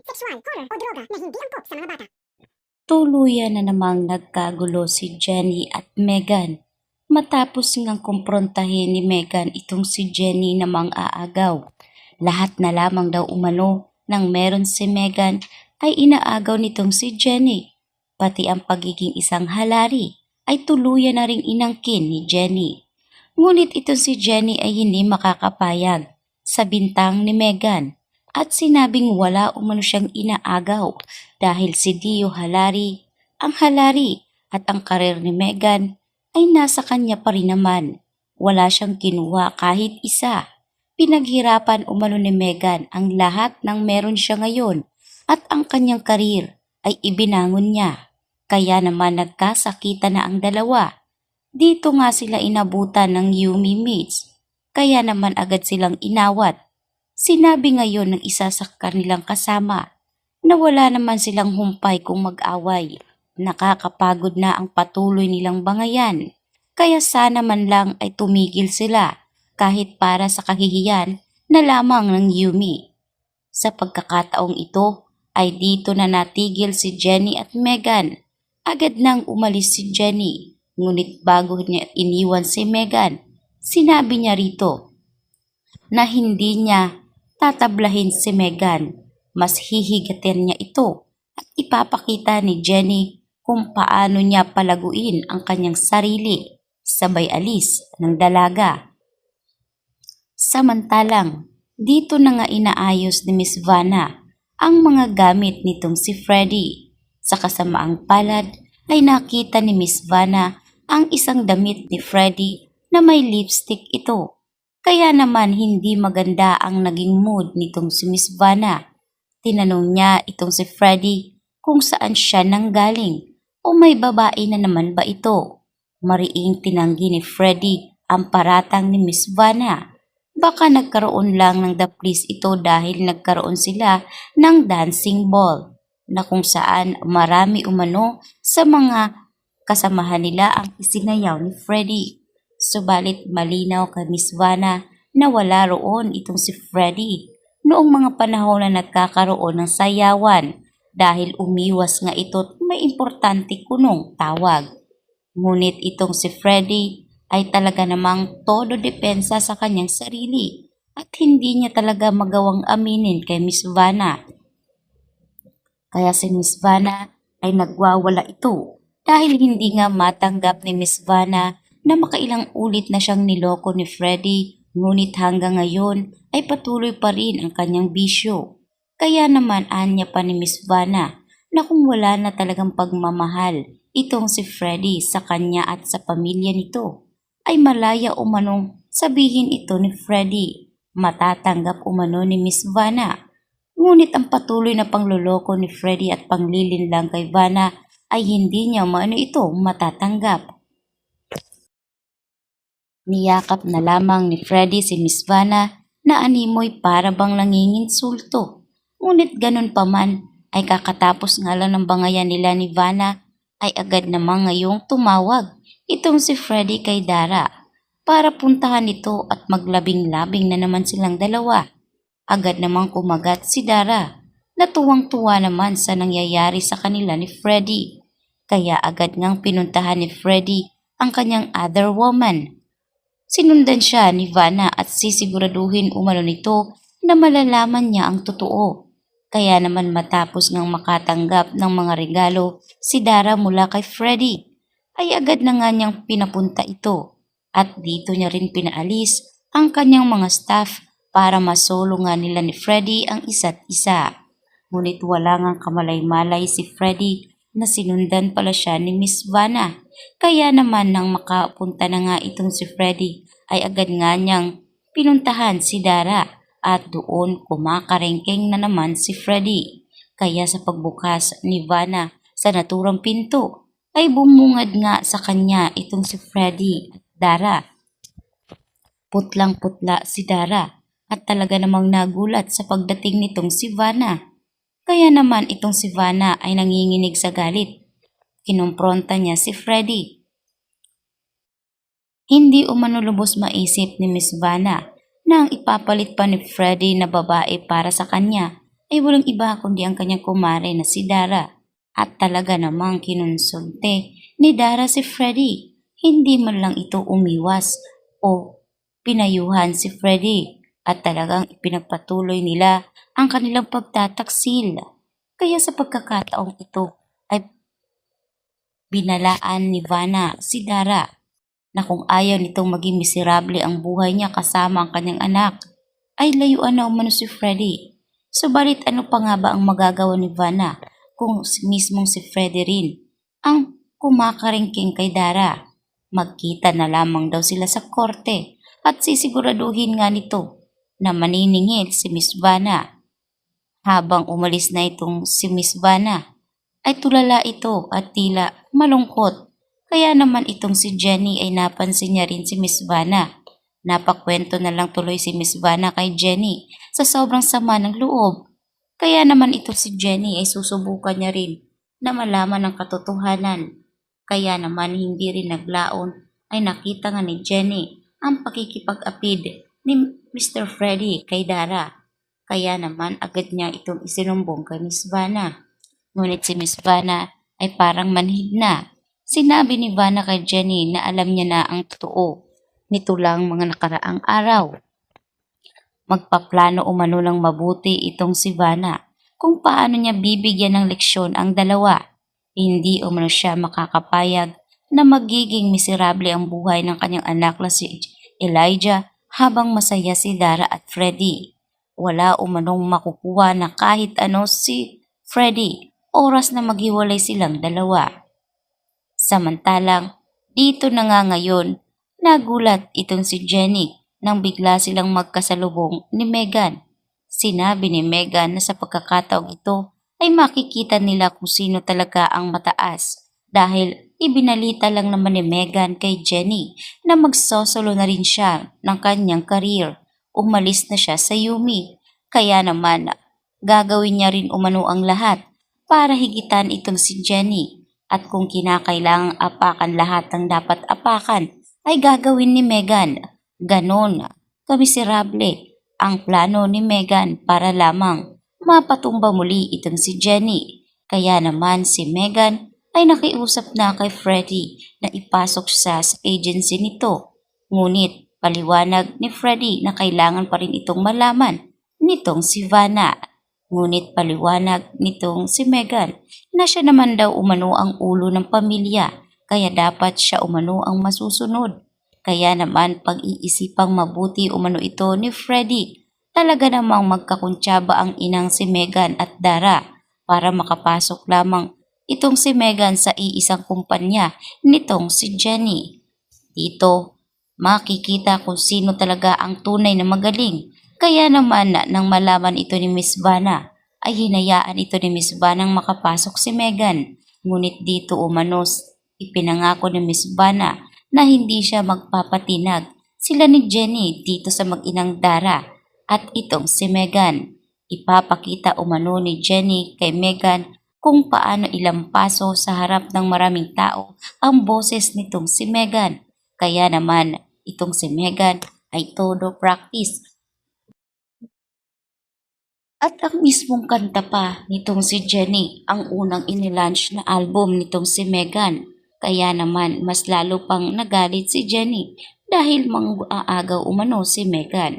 sexual, horror o droga na hindi angkop sa mga bata. Tuluyan na namang nagkagulo si Jenny at Megan matapos ngang kumprontahin ni Megan itong si Jenny na mang-aagaw. Lahat na lamang daw umano nang meron si Megan ay inaagaw nitong si Jenny. Pati ang pagiging isang halari ay tuluyan na ring inangkin ni Jenny. Ngunit ito si Jenny ay hindi makakapayag sa bintang ni Megan at sinabing wala umano siyang inaagaw dahil si Dio halari, ang halari at ang karir ni Megan ay nasa kanya pa rin naman. Wala siyang kinuha kahit isa. Pinaghirapan umano ni Megan ang lahat ng meron siya ngayon at ang kanyang karir ay ibinangon niya. Kaya naman nagkasakita na ang dalawa. Dito nga sila inabutan ng Yumi Meets. Kaya naman agad silang inawat. Sinabi ngayon ng isa sa kanilang kasama na wala naman silang humpay kung mag-away. Nakakapagod na ang patuloy nilang bangayan. Kaya sana man lang ay tumigil sila kahit para sa kahihiyan na lamang ng Yumi. Sa pagkakataong ito ay dito na natigil si Jenny at Megan. Agad nang umalis si Jenny, ngunit bago niya iniwan si Megan, sinabi niya rito na hindi niya tatablahin si Megan. Mas hihigatin niya ito at ipapakita ni Jenny kung paano niya palaguin ang kanyang sarili sabay alis ng dalaga. Samantalang, dito na nga inaayos ni Miss Vanna ang mga gamit nitong si Freddy. Sa kasamaang palad ay nakita ni Miss Vanna ang isang damit ni Freddy na may lipstick ito. Kaya naman hindi maganda ang naging mood nitong si Miss Vanna. Tinanong niya itong si Freddy kung saan siya nanggaling o may babae na naman ba ito. Mariing tinanggi ni Freddy ang paratang ni Miss Vanna. Baka nagkaroon lang ng daplis ito dahil nagkaroon sila ng dancing ball na kung saan marami umano sa mga kasamahan nila ang isinayaw ni Freddy. Subalit malinaw kay Miss Vanna na wala roon itong si Freddy noong mga panahon na nagkakaroon ng sayawan dahil umiwas nga ito at may importante kunong tawag. Ngunit itong si Freddy ay talaga namang todo depensa sa kanyang sarili at hindi niya talaga magawang aminin kay Miss Vanna. Kaya si Miss Vanna ay nagwawala ito dahil hindi nga matanggap ni Miss Vanna na makailang ulit na siyang niloko ni Freddy, ngunit hanggang ngayon ay patuloy pa rin ang kanyang bisyo. Kaya naman anya pa ni Miss Vanna na kung wala na talagang pagmamahal itong si Freddy sa kanya at sa pamilya nito, ay malaya umanong sabihin ito ni Freddy. Matatanggap umano ni Miss Vanna. Ngunit ang patuloy na pangloloko ni Freddy at panglilin lang kay Vanna ay hindi niya umano ito matatanggap. Niyakap na lamang ni Freddy si Miss Vanna na animoy para bang nanginginsulto. Ngunit ganun pa man ay kakatapos nga lang ng bangayan nila ni Vanna ay agad namang ngayong tumawag itong si Freddy kay Dara para puntahan ito at maglabing-labing na naman silang dalawa. Agad namang kumagat si Dara na tuwang-tuwa naman sa nangyayari sa kanila ni Freddy. Kaya agad ngang pinuntahan ni Freddy ang kanyang other woman. Sinundan siya ni Vanna at sisiguraduhin umano nito na malalaman niya ang totoo. Kaya naman matapos ngang makatanggap ng mga regalo si Dara mula kay Freddy, ay agad na nga niyang pinapunta ito at dito niya rin pinaalis ang kanyang mga staff para masolo nga nila ni Freddy ang isa't isa. Ngunit wala ngang kamalay-malay si Freddy na sinundan pala siya ni Miss Vanna. Kaya naman nang makapunta na nga itong si Freddy ay agad nga niyang pinuntahan si Dara at doon kumakarengkeng na naman si Freddy. Kaya sa pagbukas ni Vanna sa naturang pinto ay bumungad nga sa kanya itong si Freddy at Dara. Putlang-putla si Dara at talaga namang nagulat sa pagdating nitong si Vanna. Kaya naman itong si Vanna ay nanginginig sa galit. Kinumpronta niya si Freddy. Hindi umano lubos maisip ni Miss Vanna na ang ipapalit pa ni Freddy na babae para sa kanya ay walang iba kundi ang kanyang kumare na si Dara. At talaga namang kinonsulte ni Dara si Freddy. Hindi man lang ito umiwas o pinayuhan si Freddy at talagang ipinagpatuloy nila ang kanilang pagtataksil. Kaya sa pagkakataong ito ay binalaan ni Vanna si Dara na kung ayaw nitong maging miserable ang buhay niya kasama ang kanyang anak, ay layuan na umano si Freddy. Subalit ano pa nga ba ang magagawa ni Vanna kung mismong si Freddy rin ang kumakaringking kay Dara? Magkita na lamang daw sila sa korte at sisiguraduhin nga nito na maniningil si Miss Vanna. Habang umalis na itong si Miss Vanna, ay tulala ito at tila malungkot. Kaya naman itong si Jenny ay napansin niya rin si Miss Vanna. Napakwento na lang tuloy si Miss Vanna kay Jenny sa sobrang sama ng loob. Kaya naman ito si Jenny ay susubukan niya rin na malaman ang katotohanan. Kaya naman hindi rin naglaon ay nakita nga ni Jenny ang pakikipag-apid ni Mr. Freddy kay Dara. Kaya naman agad niya itong isinumbong kay Miss Vanna. Ngunit si Miss Vanna ay parang manhid na. Sinabi ni Vanna kay Jenny na alam niya na ang totoo nito lang mga nakaraang araw. Magpaplano umano ng mabuti itong si Vanna kung paano niya bibigyan ng leksyon ang dalawa. Hindi umano siya makakapayag na magiging miserable ang buhay ng kanyang anak na si Elijah habang masaya si Dara at Freddy. Wala umanong makukuha na kahit ano si Freddy oras na maghiwalay silang dalawa. Samantalang dito na nga ngayon, nagulat itong si Jenny nang bigla silang magkasalubong ni Megan. Sinabi ni Megan na sa pagkakataong ito ay makikita nila kung sino talaga ang mataas dahil ibinalita lang naman ni Megan kay Jenny na magsosolo na rin siya ng kanyang career. Umalis na siya sa Yumi. Kaya naman gagawin niya rin umano ang lahat para higitan itong si Jenny. At kung kinakailangang apakan lahat ng dapat apakan ay gagawin ni Megan. Ganon, kamiserable ang plano ni Megan para lamang mapatumba muli itong si Jenny. Kaya naman si Megan ay nakiusap na kay Freddy na ipasok siya sa agency nito. Ngunit paliwanag ni Freddy na kailangan pa rin itong malaman nitong si Vanna. Ngunit paliwanag nitong si Megan na siya naman daw umano ang ulo ng pamilya kaya dapat siya umano ang masusunod. Kaya naman pag-iisipang mabuti umano ito ni Freddy. Talaga namang magkakuntsaba ang inang si Megan at Dara para makapasok lamang itong si Megan sa iisang kumpanya nitong si Jenny. Dito makikita kung sino talaga ang tunay na magaling. Kaya naman nang malaman ito ni Miss Vanna ay hinayaan ito ni Miss Vanna ang makapasok si Megan. Ngunit dito umanos ipinangako ni Miss Vanna na hindi siya magpapatinag sila ni Jenny dito sa mag-inang Dara at itong si Megan. Ipapakita umano ni Jenny kay Megan kung paano ilampaso sa harap ng maraming tao ang boses nitong si Megan. Kaya naman itong si Megan ay todo practice. At ang mismong kanta pa nitong si Jenny ang unang inilaunch na album nitong si Megan. Kaya naman mas lalo pang nagalit si Jenny dahil mang-aagaw umano si Megan.